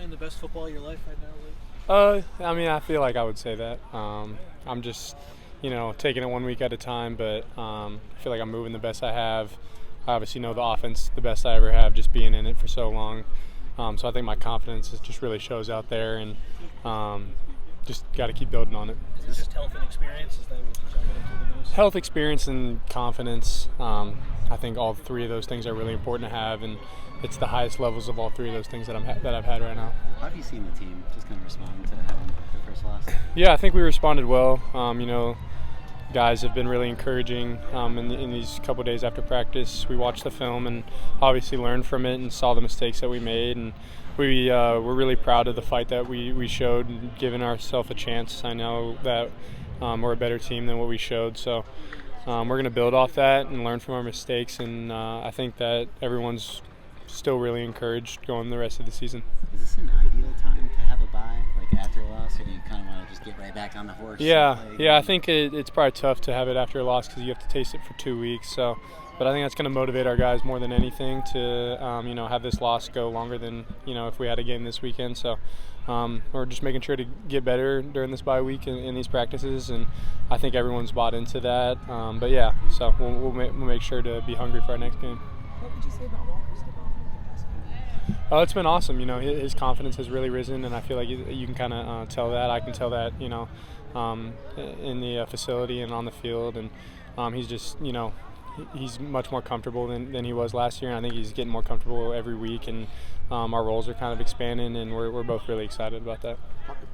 playing the best football of your life right now, Luke? I mean, I feel like I would say that. I'm just, taking it 1 week at a time, but I feel like I'm moving the best I have. I obviously know the offense the best I ever have, just being in it for so long. So I think my confidence just really shows out there, and just got to keep building on it. Is this just health and experience? Is that what you're jumping into the most? Health, experience, and confidence. I think all three of those things are really important to have, and it's the highest levels of all three of those things that I've had right now. How have you seen the team just kind of respond to having the first loss? Yeah, I think we responded well. Guys have been really encouraging in these couple of days after practice. We watched the film and obviously learned from it and saw the mistakes that we made, and we're really proud of the fight that we showed and giving ourselves a chance. I know that we're a better team than what we showed, so we're going to build off that and learn from our mistakes, and I think that everyone's still really encouraged going the rest of the season. Is this an ideal time to have a bye, like after a loss, or do you kind of want to just get right back on the horse? Yeah, I think it's probably tough to have it after a loss because you have to taste it for 2 weeks. So, but I think that's going to motivate our guys more than anything to have this loss go longer than if we had a game this weekend. So we're just making sure to get better during this bye week in these practices, and I think everyone's bought into that. But yeah, so we'll make sure to be hungry for our next game. What would you say about Walker's development the past few weeks? It's been awesome. His confidence has really risen, and I feel like you can kind of tell that. I can tell that, in the facility and on the field, and he's just, he's much more comfortable than he was last year, and I think he's getting more comfortable every week, and our roles are kind of expanding, and we're both really excited about that.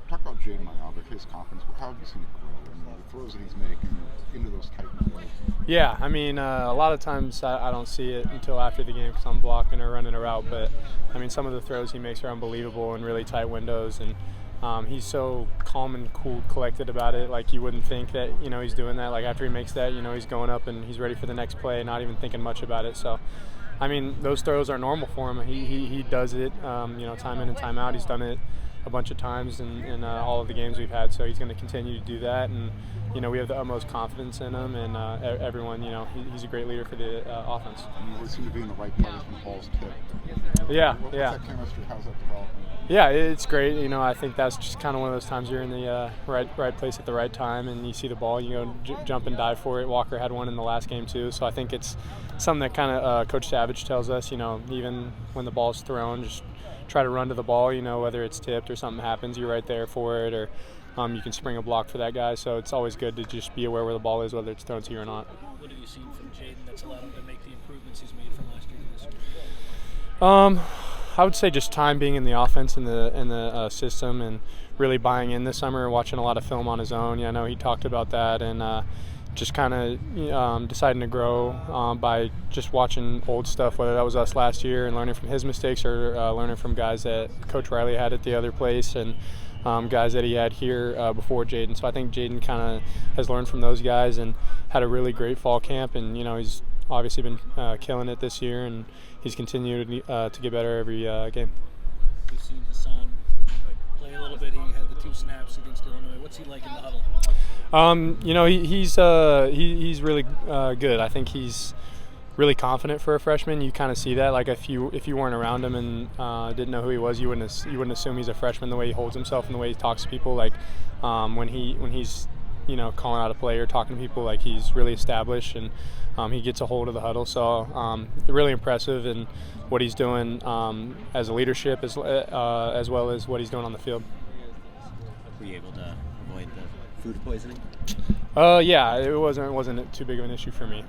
Talk about Jayden Maiava, his confidence. How have you seen it grow? The throws that he's making into those tight windows. Yeah, I mean, a lot of times I don't see it until after the game because I'm blocking or running a route, but I mean, some of the throws he makes are unbelievable in really tight windows, and he's so calm and cool, collected about it. Like, you wouldn't think that, he's doing that. Like, after he makes that, he's going up and he's ready for the next play, not even thinking much about it. So, I mean, those throws are normal for him. He does it, time in and time out. He's done it a bunch of times in all of the games we've had, so he's going to continue to do that, and we have the utmost confidence in him, and everyone, he's a great leader for the offense. We seem to be in the right place when the ball's tipped. Yeah. What's that chemistry? How's that developing? Yeah, it's great. I think that's just kind of one of those times you're in the right place at the right time, and you see the ball, jump and dive for it. Walker had one in the last game too, so I think it's something that kind of Coach Savage tells us, even when the ball's thrown, just try to run to the ball, whether it's tipped or something happens, you're right there for it, or you can spring a block for that guy. So it's always good to just be aware where the ball is, whether it's thrown to you or not. What have you seen from Jayden that's allowed him to make the improvements he's made from last year to this year? I would say just time being in the offense and the system, and really buying in this summer, watching a lot of film on his own. I know he talked about that, and just kind of deciding to grow by just watching old stuff, whether that was us last year and learning from his mistakes, or learning from guys that Coach Riley had at the other place, and guys that he had here before Jayden. So I think Jayden kind of has learned from those guys and had a really great fall camp, and he's obviously been killing it this year, and he's continued to get better every game. We've seen Hassan play a little bit. He had the 2 snaps against Illinois. What's he like in the huddle? He's really good. I think he's really confident for a freshman. You kind of see that. Like, if you weren't around him and didn't know who he was, you wouldn't assume he's a freshman. The way he holds himself and the way he talks to people, like when he's calling out a play or talking to people, like, he's really established, and he gets a hold of the huddle. So really impressive in what he's doing as a leadership as well as what he's doing on the field. Were you able to avoid the food poisoning? Yeah, it wasn't too big of an issue for me.